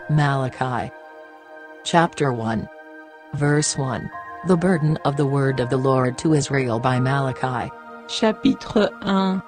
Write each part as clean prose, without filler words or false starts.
Malachi. Chapter 1. Verse 1. The burden of the word of the Lord to Israel by Malachi. Chapitre 1.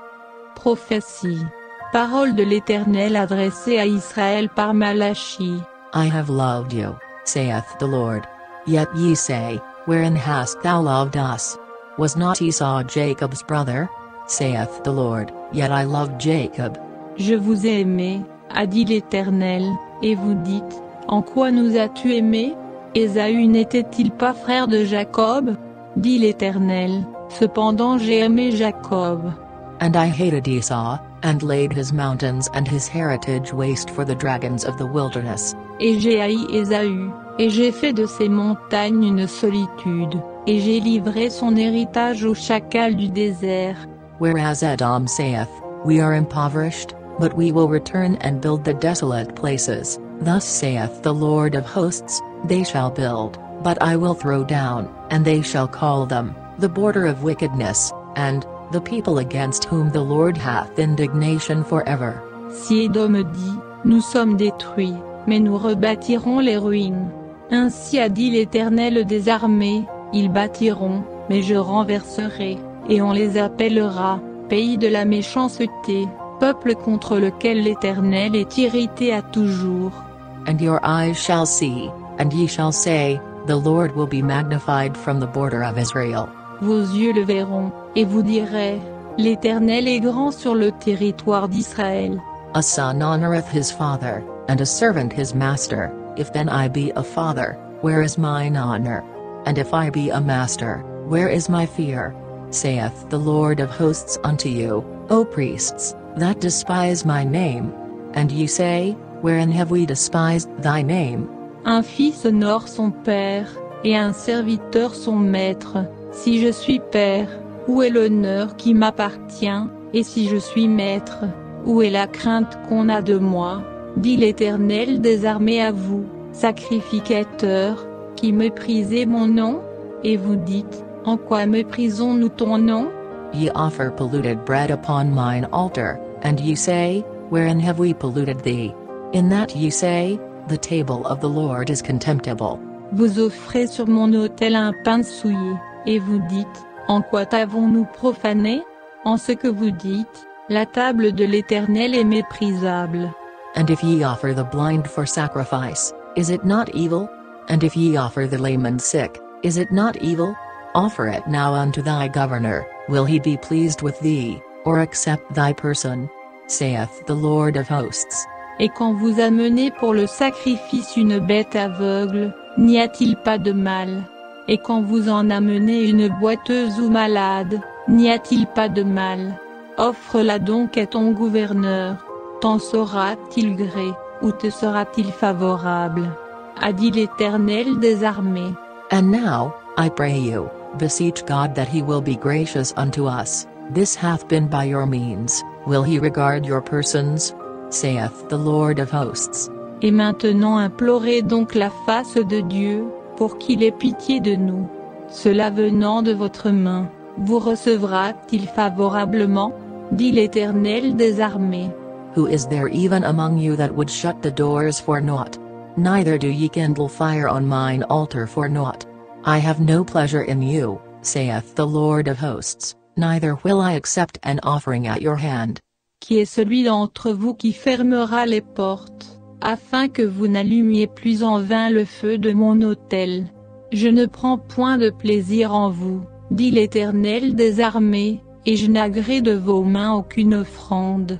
Prophétie. Parole de l'Éternel adressée à Israël par Malachi. I have loved you, saith the Lord. Yet ye say, Wherein hast thou loved us? Was not Esau Jacob's brother? Saith the Lord. Yet I loved Jacob. Je vous ai aimé, a dit l'Éternel, et vous dites, En quoi nous as-tu aimés? Ésaü n'était-il pas frère de Jacob? Dit l'Éternel, cependant j'ai aimé Jacob. And I hated Esau, and laid his mountains and his heritage waste for the dragons of the wilderness. Et j'ai haï Ésaü, et j'ai fait de ses montagnes une solitude, et j'ai livré son héritage aux chacals du désert. Whereas Edom saith, We are impoverished, but we will return and build the desolate places. Thus saith the Lord of hosts, They shall build, but I will throw down, and they shall call them, the border of wickedness, and, the people against whom the Lord hath indignation forever. Si Édom dit, Nous sommes détruits, mais nous rebâtirons les ruines. Ainsi a dit l'Éternel des armées, Ils bâtiront, mais je renverserai, et on les appellera, pays de la méchanceté, peuple contre lequel l'Éternel est irrité à toujours. And your eyes shall see, and ye shall say, The Lord will be magnified from the border of Israel. Vos yeux le verront, et vous direz, L'Éternel est grand sur le territoire d'Israël. A son honoreth his father, and a servant his master. If then I be a father, where is mine honor? And if I be a master, where is my fear? Saith the Lord of hosts unto you, O priests, that despise my name. And ye say, Wherein have we despised thy name? Un fils honore son père, et un serviteur son maître. Si je suis père, où est l'honneur qui m'appartient, et si je suis maître, où est la crainte qu'on a de moi? Dit l'Éternel des armées à vous, sacrificateurs, qui méprisez mon nom? Et vous dites, En quoi méprisons-nous ton nom? Ye offer polluted bread upon mine altar, and ye say, Wherein have we polluted thee? In that ye say, The table of the Lord is contemptible. Vous offrez sur mon autel un pain souillé, et vous dites, En quoi t'avons-nous profané? En ce que vous dites, la table de l'Éternel est méprisable. And if ye offer the blind for sacrifice, is it not evil? And if ye offer the lame and sick, is it not evil? Offer it now unto thy governor, will he be pleased with thee, or accept thy person? Saith the Lord of hosts. Et quand vous amenez pour le sacrifice une bête aveugle, n'y a-t-il pas de mal? Et quand vous en amenez une boiteuse ou malade, n'y a-t-il pas de mal? Offre-la donc à ton gouverneur. T'en sera-t-il gré, ou te sera-t-il favorable? A dit l'Éternel des armées. And now, I pray you, beseech God that he will be gracious unto us. This hath been by your means, will he regard your persons? Saith the Lord of hosts. Et maintenant implorez donc la face de Dieu, pour qu'il ait pitié de nous. Cela venant de votre main, vous recevra-t-il favorablement? Dit l'Éternel des armées. Who is there even among you that would shut the doors for naught? Neither do ye kindle fire on mine altar for naught. I have no pleasure in you, saith the Lord of hosts, neither will I accept an offering at your hand. Qui est celui d'entre vous qui fermera les portes, afin que vous n'allumiez plus en vain le feu de mon autel? Je ne prends point de plaisir en vous, dit l'Éternel des armées, et je n'agrée de vos mains aucune offrande.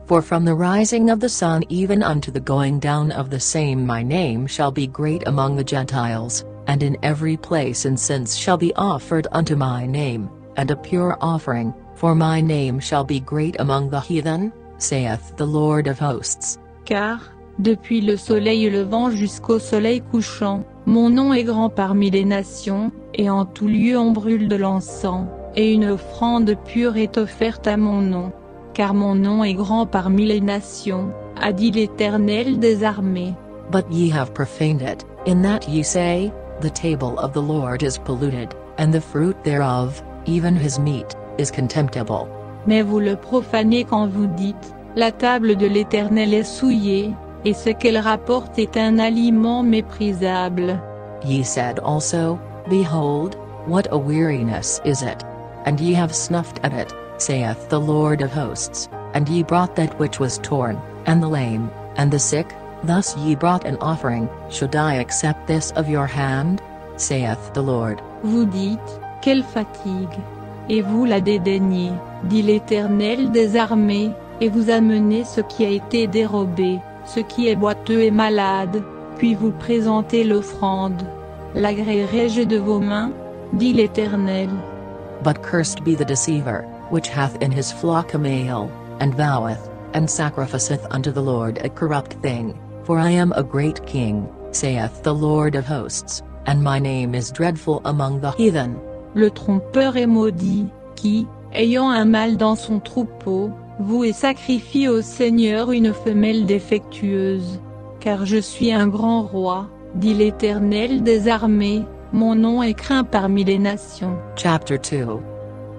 For from the rising of the sun even unto the going down of the same my name shall be great among the Gentiles, and in every place incense shall be offered unto my name, and a pure offering, for my name shall be great among the heathen, saith the Lord of hosts. Car, depuis le soleil levant jusqu'au soleil couchant, mon nom est grand parmi les nations, et en tout lieu on brûle de l'encens, et une offrande pure est offerte à mon nom. Car mon nom est grand parmi les nations, a dit l'Éternel des armées. But ye have profaned it, in that ye say, The table of the Lord is polluted, and the fruit thereof, even his meat, is contemptible. Mais vous le profanez quand vous dites, La table de l'Éternel est souillée, et ce qu'elle rapporte est un aliment méprisable. Ye said also, Behold, what a weariness is it! And ye have snuffed at it, saith the Lord of hosts, and ye brought that which was torn, and the lame, and the sick, thus ye brought an offering. Should I accept this of your hand? Saith the Lord. Vous dites, quelle fatigue! Et vous la dédaignez, dit l'Éternel des armées, et vous amenez ce qui a été dérobé, ce qui est boiteux et malade, puis vous présentez l'offrande. L'agréerai-je de vos mains? Dit l'Éternel. But cursed be the deceiver, which hath in his flock a male, and voweth, and sacrificeth unto the Lord a corrupt thing, for I am a great king, saith the Lord of hosts, and my name is dreadful among the heathen. Le trompeur est maudit, qui, ayant un mâle dans son troupeau, voue et sacrifie au Seigneur une femelle défectueuse. Car je suis un grand roi, dit l'Éternel des armées, mon nom est craint parmi les nations. Chapter 2.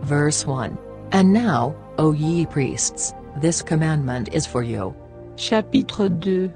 Verse 1. And now, O ye priests, this commandment is for you. Chapitre 2.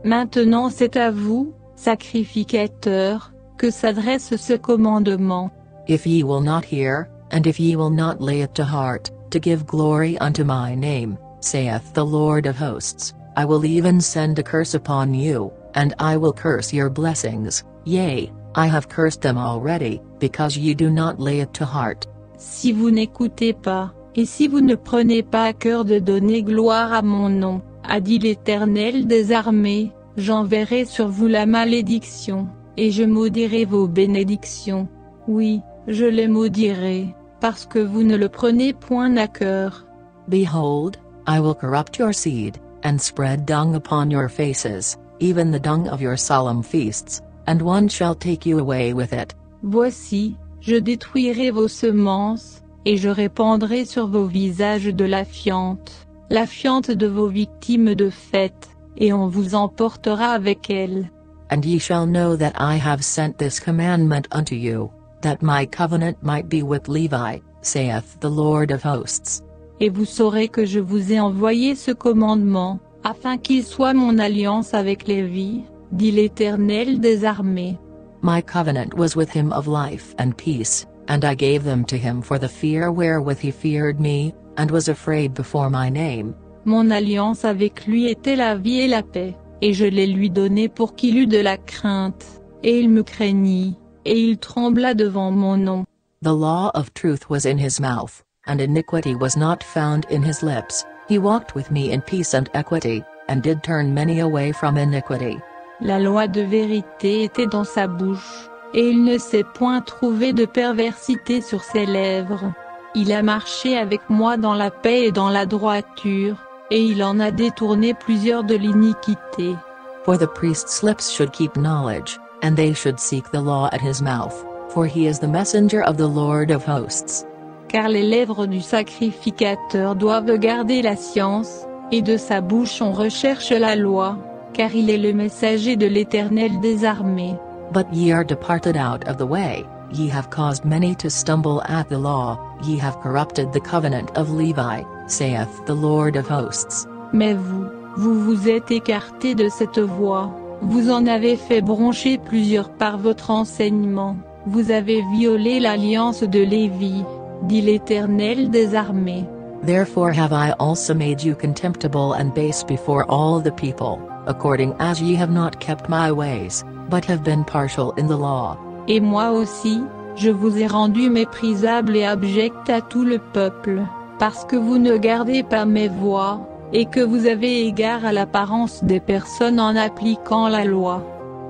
Maintenant c'est à vous, sacrificateurs, que s'adresse ce commandement. If ye will not hear, and if ye will not lay it to heart, to give glory unto my name, saith the Lord of hosts, I will even send a curse upon you, and I will curse your blessings, yea, I have cursed them already, because ye do not lay it to heart. Si vous n'écoutez pas, et si vous ne prenez pas à cœur de donner gloire à mon nom, a dit l'Éternel des armées, j'enverrai sur vous la malédiction, et je maudirai vos bénédictions. Oui, je les maudirai, parce que vous ne le prenez point à cœur. Behold, I will corrupt your seed, and spread dung upon your faces, even the dung of your solemn feasts, and one shall take you away with it. Voici, je détruirai vos semences, et je répandrai sur vos visages de la fiente de vos victimes de fête, et on vous emportera avec elle. And ye shall know that I have sent this commandment unto you, that my covenant might be with Levi, saith the Lord of hosts. Et vous saurez que je vous ai envoyé ce commandement, afin qu'il soit mon alliance avec Lévi, dit l'Éternel des armées. My covenant was with him of life and peace, and I gave them to him for the fear wherewith he feared me, and was afraid before my name. Mon alliance avec lui était la vie et la paix, et je les lui donnai pour qu'il eût de la crainte, et il me craignit, et il trembla devant mon nom. The law of truth was in his mouth, and iniquity was not found in his lips. He walked with me in peace and equity, and did turn many away from iniquity. La loi de vérité était dans sa bouche, et il ne s'est point trouvé de perversité sur ses lèvres. Il a marché avec moi dans la paix et dans la droiture, et il en a détourné plusieurs de l'iniquité. For the priest's lips should keep knowledge, and they should seek the law at his mouth, for he is the messenger of the Lord of hosts. Car les lèvres du sacrificateur doivent garder la science, et de sa bouche on recherche la loi, car il est le messager de l'Éternel des armées. But ye are departed out of the way, ye have caused many to stumble at the law, ye have corrupted the covenant of Levi, saith the Lord of hosts. Mais vous vous êtes écartés de cette voie, vous en avez fait broncher plusieurs par votre enseignement, vous avez violé l'alliance de Lévi, dit l'Éternel des armées. Therefore have I also made you contemptible and base before all the people, according as ye have not kept my ways, but have been partial in the law. Et moi aussi, je vous ai rendu méprisable et abject à tout le peuple, parce que vous ne gardez pas mes voies, et que vous avez égard à l'apparence des personnes en appliquant la loi.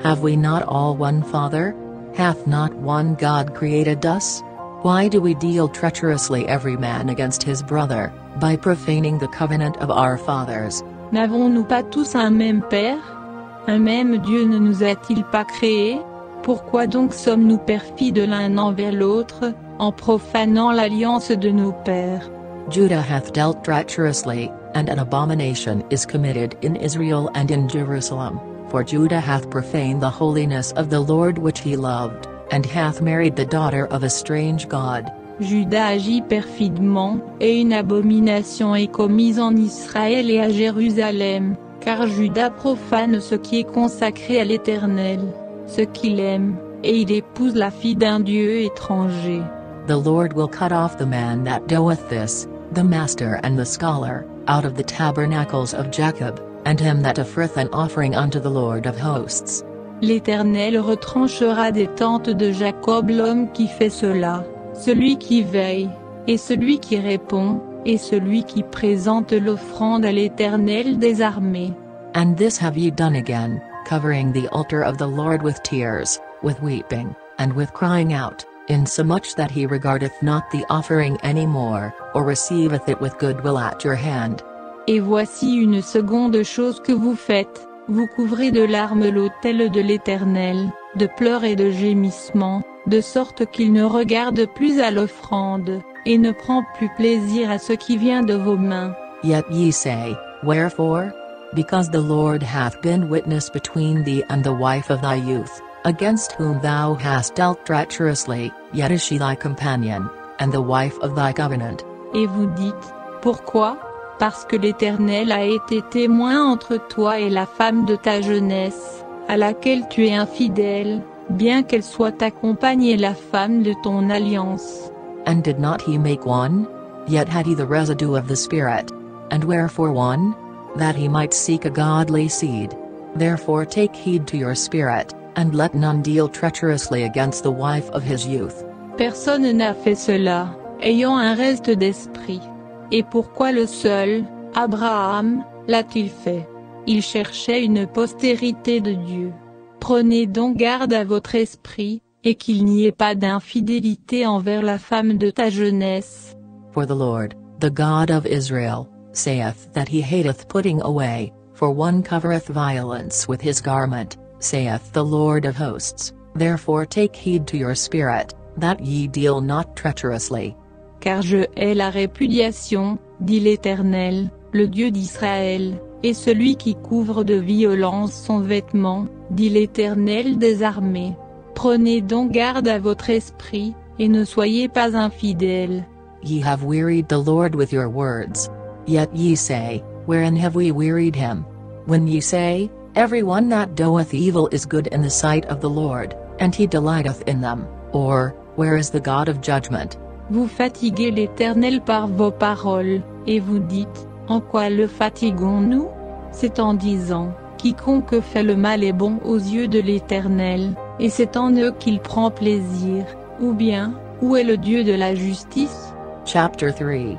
Have we not all one Father? Hath not one God created us? Why do we deal treacherously every man against his brother, by profaning the covenant of our fathers? N'avons-nous pas tous un même Père? Un même Dieu ne nous a-t-il pas créés? Pourquoi donc sommes-nous perfides l'un envers l'autre, en profanant l'alliance de nos pères? Judah hath dealt treacherously, and an abomination is committed in Israel and in Jerusalem, for Judah hath profaned the holiness of the Lord which he loved, and hath married the daughter of a strange god. Juda agit perfidement, et une abomination est commise en Israël et à Jérusalem, Car Judas profane ce qui est consacré à l'Éternel, ce qu'il aime, et il épouse la fille d'un dieu étranger. The Lord will cut off the man that doeth this, the master and the scholar, out of the tabernacles of Jacob, and him that offereth an offering unto the Lord of hosts. L'Éternel retranchera des tentes de Jacob l'homme qui fait cela, celui qui veille, et celui qui répond, et celui qui présente l'offrande à l'Éternel des armées. And this have ye done again, covering the altar of the Lord with tears, with weeping, and with crying out, insomuch that he regardeth not the offering any more, or receiveth it with goodwill at your hand. Et voici une seconde chose que vous faites, vous couvrez de larmes l'autel de l'Éternel, de pleurs et de gémissements, de sorte qu'il ne regarde plus à l'offrande, et ne prend plus plaisir à ce qui vient de vos mains. Yet ye say, Wherefore? Because the Lord hath been witness between thee and the wife of thy youth, against whom thou hast dealt treacherously, yet is she thy companion, and the wife of thy covenant. Et vous dites, pourquoi? Parce que l'Éternel a été témoin entre toi et la femme de ta jeunesse, à laquelle tu es infidèle, bien qu'elle soit ta compagne et la femme de ton alliance. And did not he make one? Yet had he the residue of the Spirit. And wherefore one? That he might seek a godly seed. Therefore take heed to your spirit, and let none deal treacherously against the wife of his youth. Personne n'a fait cela, ayant un reste d'esprit. Et pourquoi le seul, Abraham, l'a-t-il fait? Il cherchait une postérité de Dieu. Prenez donc garde à votre esprit, et qu'il n'y ait pas d'infidélité envers la femme de ta jeunesse. For the Lord, the God of Israel, saith that he hateth putting away, for one covereth violence with his garment, saith the Lord of hosts. Therefore take heed to your spirit, that ye deal not treacherously. Car je hais la répudiation, dit l'Éternel, le Dieu d'Israël, et celui qui couvre de violence son vêtement, dit l'Éternel des armées. Prenez donc garde à votre esprit, et ne soyez pas infidèles. Ye have wearied the Lord with your words. Yet ye say, Wherein have we wearied him? When ye say, Every one that doeth evil is good in the sight of the Lord, and he delighteth in them, or, Where is the God of judgment? Vous fatiguez l'Éternel par vos paroles, et vous dites, en quoi le fatiguons-nous? C'est en disant, quiconque fait le mal est bon aux yeux de l'Éternel, et c'est en eux qu'il prend plaisir, ou bien, où est le Dieu de la justice? Chapter 3.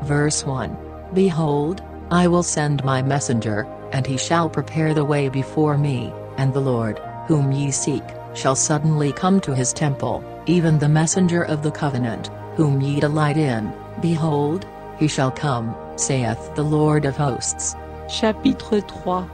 Verse 1. Behold, I will send my messenger, and he shall prepare the way before me, and the Lord, whom ye seek, shall suddenly come to his temple, even the messenger of the covenant, whom ye delight in. Behold, he shall come, saith the Lord of hosts. Chapitre 3.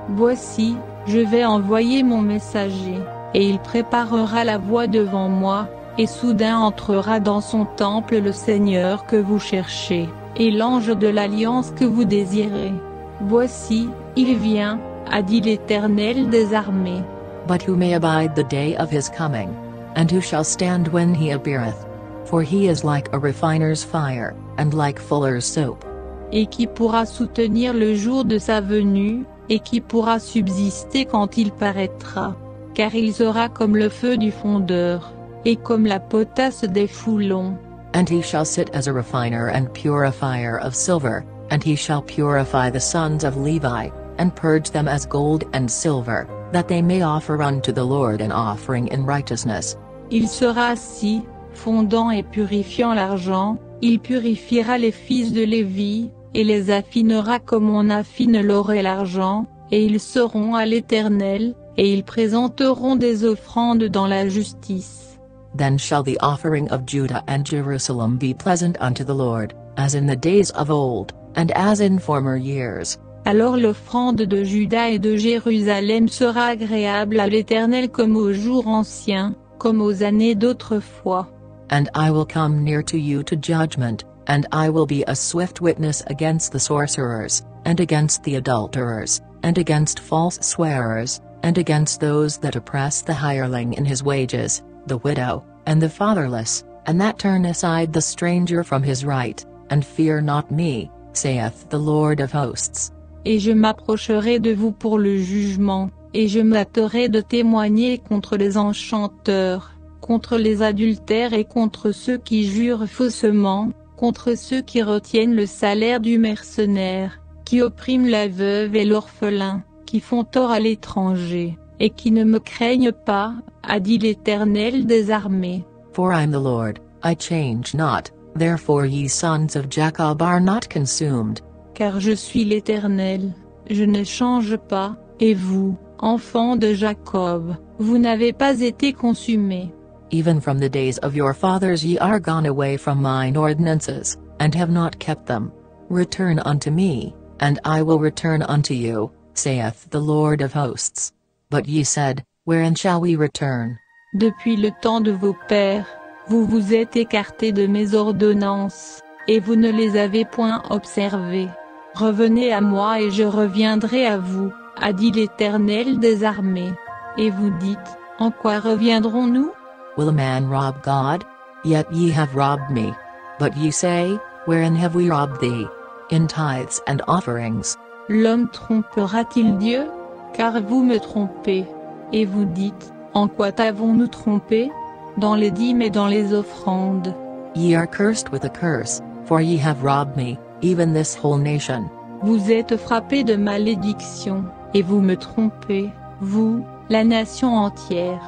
Voici, je vais envoyer mon messager, et il préparera la voie devant moi, et soudain entrera dans son temple le Seigneur que vous cherchez, et l'ange de l'alliance que vous désirez. Voici, il vient, a dit l'Éternel des armées. But who may abide the day of his coming? And who shall stand when he appeareth? For he is like a refiner's fire, and like fuller's soap. Et qui pourra soutenir le jour de sa venue, et qui pourra subsister quand il paraîtra? Car il sera comme le feu du fondeur, et comme la potasse des foulons. And he shall sit as a refiner and purifier of silver, and he shall purify the sons of Levi, and purge them as gold and silver, that they may offer unto the Lord an offering in righteousness. Il sera assis, fondant et purifiant l'argent, il purifiera les fils de Lévi, et les affinera comme on affine l'or et l'argent, et ils seront à l'Éternel, et ils présenteront des offrandes dans la justice. Then shall the offering of Judah and Jerusalem be pleasant unto the Lord, as in the days of old, and as in former years. Alors l'offrande de Juda et de Jérusalem sera agréable à l'Éternel comme aux jours anciens, comme aux années d'autrefois. And I will come near to you to judgment, and I will be a swift witness against the sorcerers, and against the adulterers, and against false swearers, and against those that oppress the hireling in his wages, the widow, and the fatherless, and that turn aside the stranger from his right, and fear not me, saith the Lord of hosts. et je m'approcherai de vous pour le jugement, et je m'hâterai de témoigner contre les enchanteurs, contre les adultères et contre ceux qui jurent faussement, contre ceux qui retiennent le salaire du mercenaire, qui oppriment la veuve et l'orphelin, qui font tort à l'étranger, et qui ne me craignent pas, a dit l'Éternel des armées. For I am the Lord, I change not, therefore ye sons of Jacob are not consumed. Car je suis l'Éternel, je ne change pas, et vous, enfants de Jacob, vous n'avez pas été consumés. Even from the days of your fathers ye are gone away from mine ordinances, and have not kept them. Return unto me, and I will return unto you, saith the Lord of hosts. But ye said, Wherein shall we return? Depuis le temps de vos pères, vous vous êtes écartés de mes ordonnances, et vous ne les avez point observées. Revenez à moi et je reviendrai à vous, a dit l'Éternel des armées. Et vous dites, en quoi reviendrons-nous? Will a man rob God? Yet ye have robbed me. But ye say, Wherein have we robbed thee? In tithes and offerings. L'homme trompera-t-il Dieu? Car vous me trompez. Et vous dites, en quoi t'avons-nous trompé? Dans les dîmes et dans les offrandes. Ye are cursed with a curse, for ye have robbed me, even this whole nation. Vous êtes frappés de malédiction, et vous me trompez, vous, la nation entière.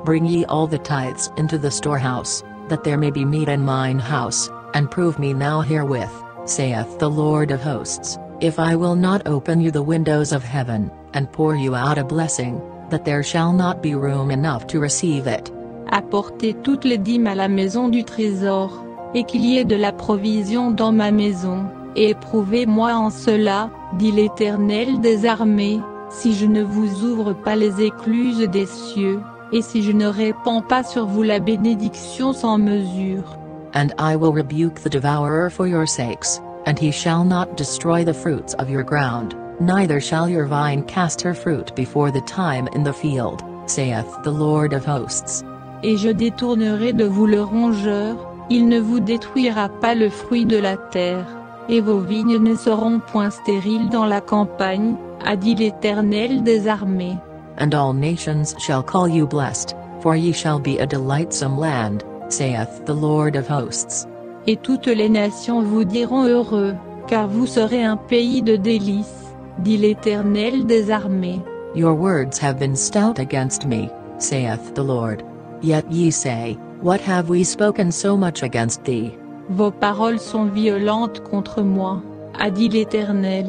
Bring ye all the tithes into the storehouse, that there may be meat in mine house, and prove me now herewith, saith the Lord of hosts, if I will not open you the windows of heaven, and pour you out a blessing, that there shall not be room enough to receive it. Apportez toutes les dîmes à la maison du trésor, et qu'il y ait de la provision dans ma maison, et éprouvez-moi en cela, dit l'Éternel des armées, si je ne vous ouvre pas les écluses des cieux, et si je ne répands pas sur vous la bénédiction sans mesure. And I will rebuke the devourer for your sakes, and he shall not destroy the fruits of your ground, neither shall your vine cast her fruit before the time in the field, saith the Lord of hosts. Et je détournerai de vous le rongeur, il ne vous détruira pas le fruit de la terre, et vos vignes ne seront point stériles dans la campagne, a dit l'Éternel des armées. And all nations shall call you blessed, for ye shall be a delightsome land, saith the Lord of hosts. Et toutes les nations vous diront heureux, car vous serez un pays de délices, dit l'Éternel des armées. Your words have been stout against me, saith the Lord. Yet ye say, What have we spoken so much against thee? Vos paroles sont violentes contre moi, a dit l'Éternel.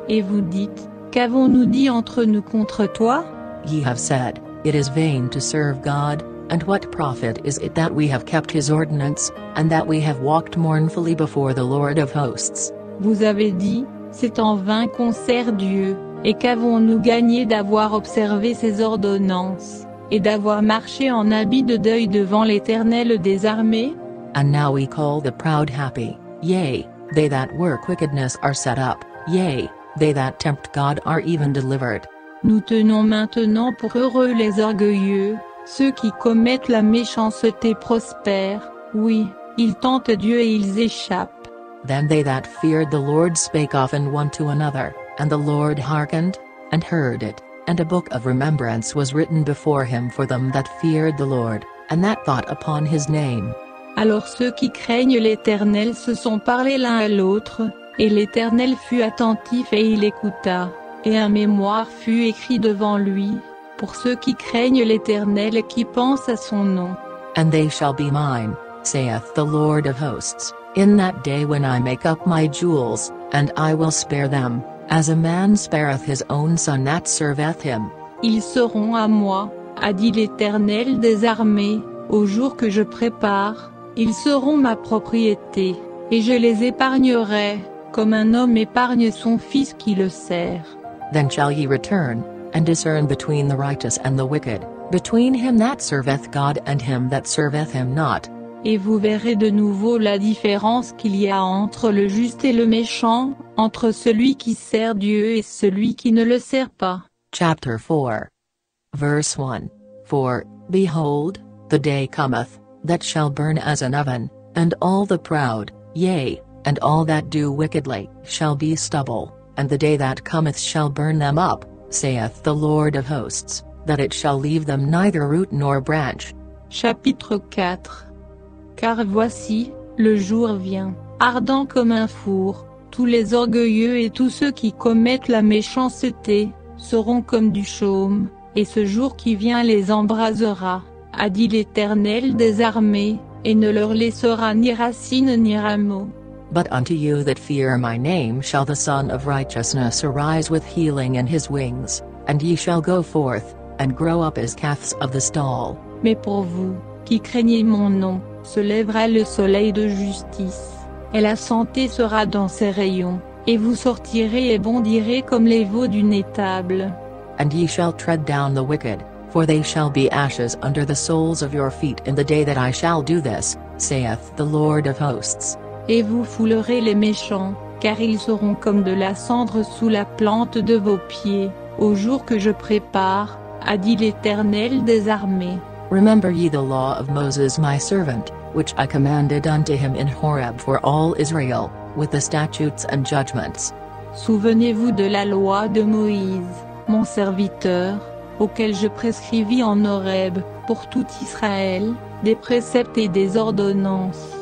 Et vous dites, qu'avons-nous dit entre nous contre toi? Ye have said, It is vain to serve God, and what profit is it that we have kept his ordinance, and that we have walked mournfully before the Lord of hosts? Vous avez dit, c'est en vain qu'on sert Dieu, et qu'avons-nous gagné d'avoir observé ses ordonnances, et d'avoir marché en habit de deuil devant l'Éternel des armées? And now we call the proud happy, yea, they that work wickedness are set up, yea, they that tempt God are even delivered. Nous tenons maintenant pour heureux les orgueilleux, ceux qui commettent la méchanceté prospèrent, oui, ils tentent Dieu et ils échappent. Then they that feared the Lord spake often one to another, and the Lord hearkened, and heard it, and a book of remembrance was written before him for them that feared the Lord, and that thought upon his name. Alors ceux qui craignent l'Éternel se sont parlé l'un à l'autre, et l'Éternel fut attentif et il écouta, et un mémoire fut écrit devant lui, pour ceux qui craignent l'Éternel et qui pensent à son nom. And they shall be mine, saith the Lord of hosts, in that day when I make up my jewels, and I will spare them, as a man spareth his own son that serveth him. Ils seront à moi, a dit l'Éternel des armées, au jour que je prépare, ils seront ma propriété, et je les épargnerai, comme un homme épargne son fils qui le sert. Then shall ye return, and discern between the righteous and the wicked, between him that serveth God and him that serveth him not. Et vous verrez de nouveau la différence qu'il y a entre le juste et le méchant, entre celui qui sert Dieu et celui qui ne le sert pas. Chapter 4. Verse 1. For, behold, the day cometh, that shall burn as an oven, and all the proud, yea, and all that do wickedly, shall be stubble. and the day that cometh shall burn them up, saith the Lord of hosts, that it shall leave them neither root nor branch. Chapitre 4. Car voici, le jour vient, ardent comme un four, tous les orgueilleux et tous ceux qui commettent la méchanceté, seront comme du chaume, et ce jour qui vient les embrasera, a dit l'Éternel des armées, et ne leur laissera ni racine ni rameau. But unto you that fear my name shall the Son of Righteousness arise with healing in his wings, and ye shall go forth, and grow up as calves of the stall. Mais pour vous, qui craignez mon nom, se lèvera le soleil de justice, et la santé sera dans ses rayons, et vous sortirez et bondirez comme les veaux d'une étable. And ye shall tread down the wicked, for they shall be ashes under the soles of your feet in the day that I shall do this, saith the Lord of hosts. Et vous foulerez les méchants, car ils seront comme de la cendre sous la plante de vos pieds, au jour que je prépare, a dit l'Éternel des armées. Remember ye the law of Moses my servant, which I commanded unto him in Horeb for all Israel, with the statutes and judgments. Souvenez-vous de la loi de Moïse, mon serviteur, auquel je prescrivis en Horeb, pour tout Israël, des préceptes et des ordonnances.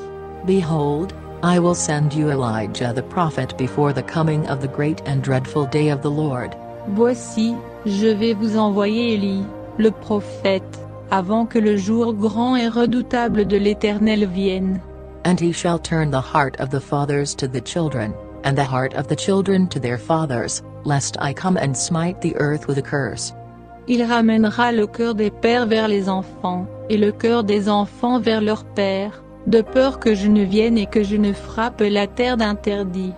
Behold, I will send you Elijah the prophet before the coming of the great and dreadful day of the Lord. Voici, je vais vous envoyer Élie, le prophète, avant que le jour grand et redoutable de l'Éternel vienne. And he shall turn the heart of the fathers to the children, and the heart of the children to their fathers, lest I come and smite the earth with a curse. Il ramènera le cœur des pères vers les enfants, et le cœur des enfants vers leurs pères, de peur que je ne vienne et que je ne frappe la terre d'interdit.